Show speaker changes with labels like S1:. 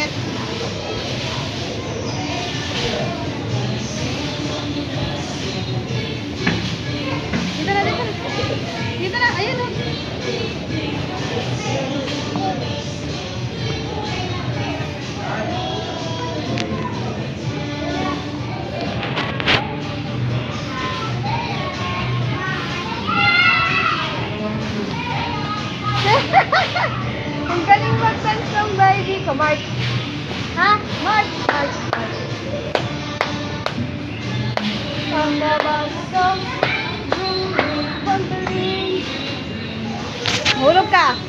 S1: ulit. Dito na, dito na. Dito na, ayun o. Ang galing mag-dance ng baby ko, March. Ha? March, March, March. Ang nabasong, hulog ka.